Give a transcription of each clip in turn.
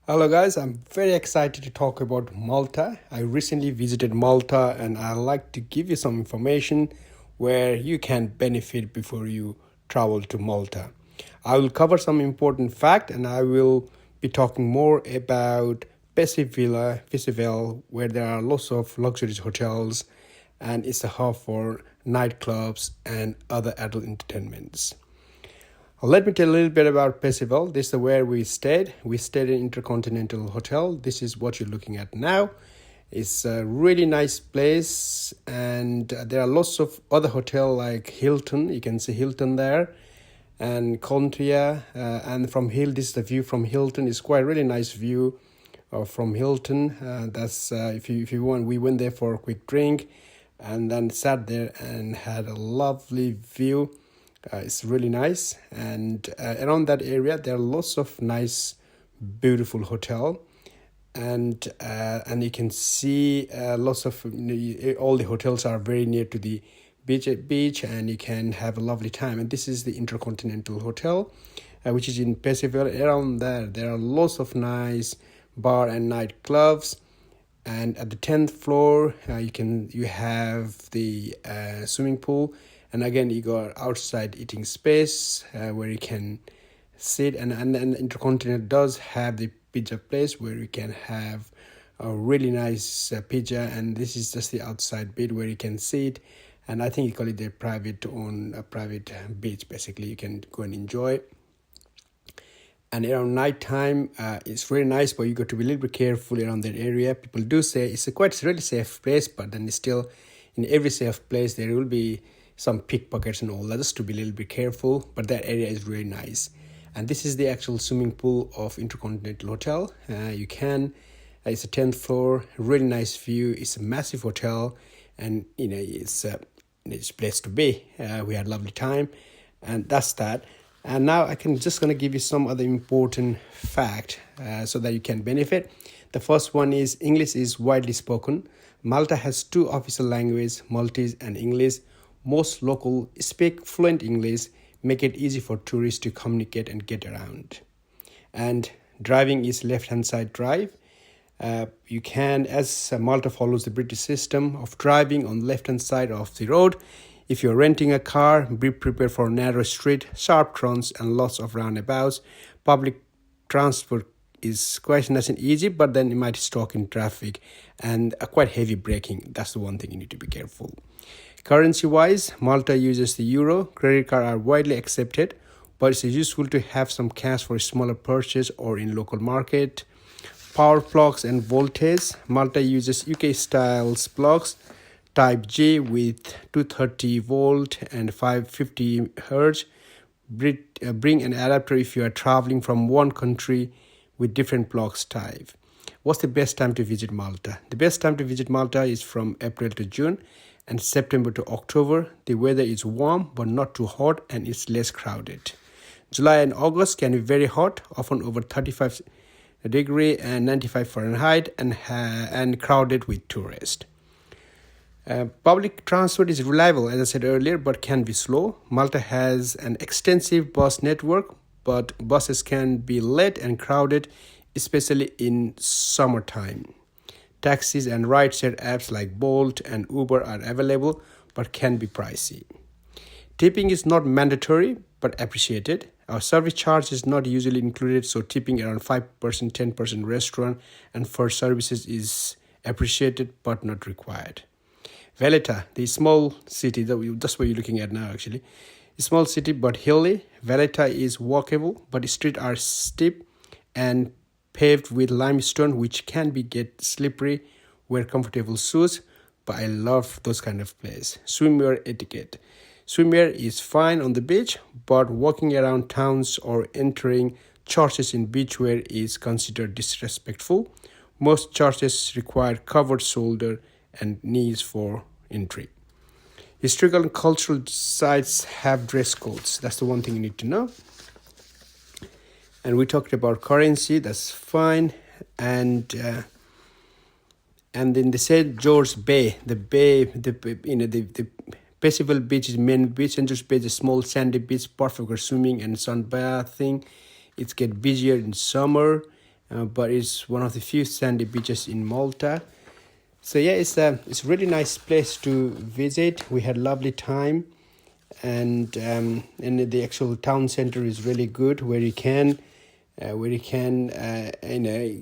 Hello, guys. I'm very excited to talk about Malta. I recently visited Malta and I'd like to give you some information where you can benefit before you travel to Malta. I will cover some important fact and I will be talking more about Pesivilla, where there are lots of luxurious hotels and it's a hub for nightclubs and other adult entertainments. Let me tell a little bit about Percival. This is where we stayed. We stayed in Intercontinental Hotel. This is what you're looking at now. It's a really nice place, and there are lots of other hotel like Hilton. You can see Hilton there, and Contria. And from Hill, this is the view from Hilton. It's quite a really nice view from Hilton. That's if you want. We went there for a quick drink, and then sat there and had a lovely view. It's really nice, and around that area there are lots of nice, beautiful hotel, and you can see lots of all the hotels are very near to the beach, and you can have a lovely time. And this is the Intercontinental Hotel, which is in Percival. Around there are lots of nice bar and night clubs. And at the 10th floor, you have the swimming pool, and again you got outside eating space where you can sit, and Intercontinental does have the pizza place where you can have a really nice pizza, and this is just the outside bit where you can sit, and I think you call it the private beach. Basically, you can go and enjoy. And around nighttime, it's really nice, but you got to be a little bit careful around that area. People do say it's a quite really safe place, but then still, in every safe place, there will be some pickpockets and all that, just to be a little bit careful. But that area is really nice. And this is the actual swimming pool of Intercontinental Hotel. It's a 10th floor, really nice view. It's a massive hotel, and it's a place to be. We had a lovely time, and that's that. And now I can just going to give you some other important fact so that you can benefit. The first one is English is widely spoken. Malta has two official languages, Maltese and English. Most local speak fluent English, make it easy for tourists to communicate and get around. And driving is left-hand side drive. You can, as Malta follows the British system of driving on the left-hand side of the road. If you're renting a car, be prepared for narrow street, sharp turns, and lots of roundabouts. Public transport is quite nice and easy, but then you might stuck in traffic and quite heavy braking. That's the one thing you need to be careful. Currency-wise, Malta uses the euro. Credit cards are widely accepted, but it's useful to have some cash for a smaller purchase or in local market. Power plugs and voltage. Malta uses UK-style plugs. Type G with 230 volt and 550 hertz. Bring an adapter if you are traveling from one country with different plugs type. What's the best time to visit Malta? The best time to visit Malta is from April to June and September to October. The weather is warm but not too hot, and it's less crowded. July and August can be very hot, often over 35 degree and 95 Fahrenheit, and crowded with tourists. Public transport is reliable, as I said earlier, but can be slow. Malta has an extensive bus network, but buses can be late and crowded, especially in summertime. Taxis and ride-share apps like Bolt and Uber are available, but can be pricey. Tipping is not mandatory, but appreciated. Our service charge is not usually included, so tipping around 5%, 10% restaurant and for services is appreciated, but not required. Valletta, the small city, that's what you're looking at now actually. A small city but hilly. Valletta is walkable, but the streets are steep and paved with limestone, which can get slippery. Wear comfortable shoes, but I love those kind of place. Swimwear etiquette. Swimwear is fine on the beach, but walking around towns or entering churches in beachwear is considered disrespectful. Most churches require covered shoulder and knees for entry. Historical and cultural sites have dress codes. That's the one thing you need to know. And we talked about currency. That's fine. And then the St. George Bay, the Percival Beach is main beach. St. George Bay is a small sandy beach, perfect for swimming and sunbathing. It gets busier in summer, but it's one of the few sandy beaches in Malta. So yeah, it's a really nice place to visit. We had lovely time, and the actual town center is really good, where you can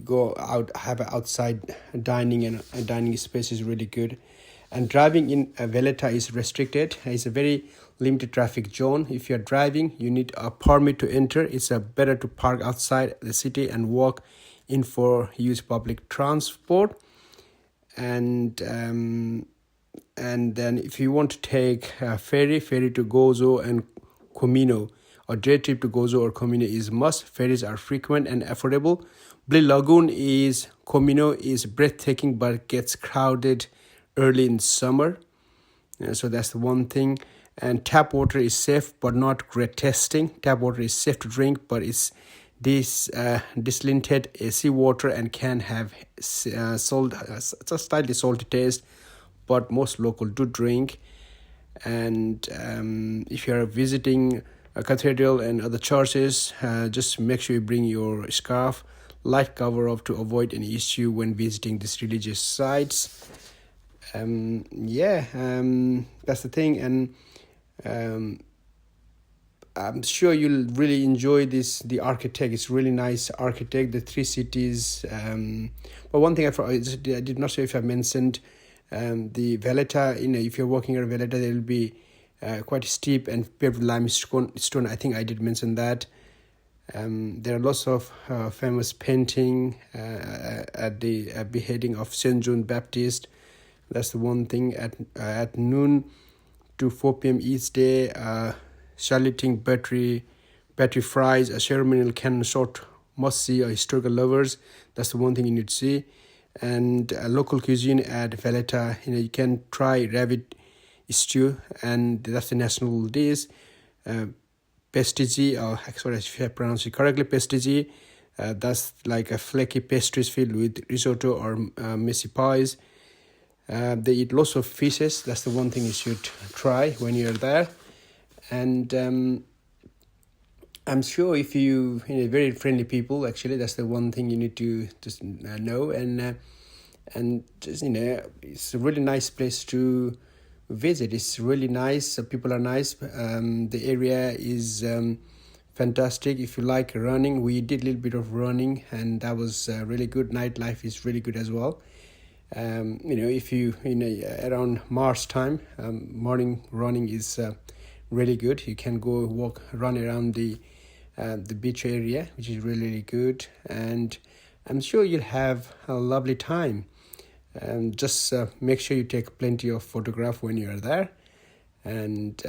go out, have an outside dining, and a dining space is really good. And driving in Valletta is restricted. It's a very limited traffic zone. If you're driving, you need a permit to enter. It's better to park outside the city and walk in for use public transport. And then if you want to take a ferry to Gozo and Comino, or day trip to Gozo or Comino is must. Ferries are frequent and affordable. Blue Lagoon is Comino is breathtaking but gets crowded early in summer. So that's the one thing. And tap water is safe but not great tasting. Tap water is safe to drink, but it's diluted seawater and can have salt, it's a slightly salty taste, but most local do drink. And if you are visiting a cathedral and other churches, just make sure you bring your scarf, light cover up, to avoid any issue when visiting these religious sites. That's the thing. And I'm sure you'll really enjoy this. The architect is really nice architect, the three cities. But one thing I did not say, if I mentioned the Valletta, if you're walking around Valletta, there will be quite steep and paved limestone. I think I did mention that. There are lots of famous painting at the beheading of Saint John Baptist. That's the one thing. At noon to 4 p.m. each day, saluting battery fries, a ceremonial cannon shot must see, or historical lovers. That's the one thing you need to see. And local cuisine at Valletta, you can try rabbit stew, and that's the national dish. Pastigi, sorry if I pronounce it correctly, pastigi. That's like a flaky pastries filled with risotto or messy pies. They eat lots of fishes. That's the one thing you should try when you're there. And I'm sure if you very friendly people, actually, that's the one thing you need to just know. And just, it's a really nice place to visit. It's really nice. People are nice. The area is fantastic. If you like running, we did a little bit of running, and that was really good. Nightlife is really good as well. If you around March time, morning running is really good. You can go run around the beach area, which is really, really good, and I'm sure you'll have a lovely time. Just make sure you take plenty of photograph when you're there, and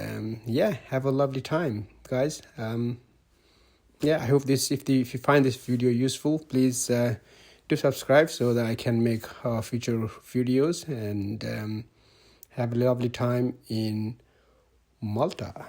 have a lovely time, guys. I hope if you find this video useful, please do subscribe so that I can make future videos, and have a lovely time in Malta.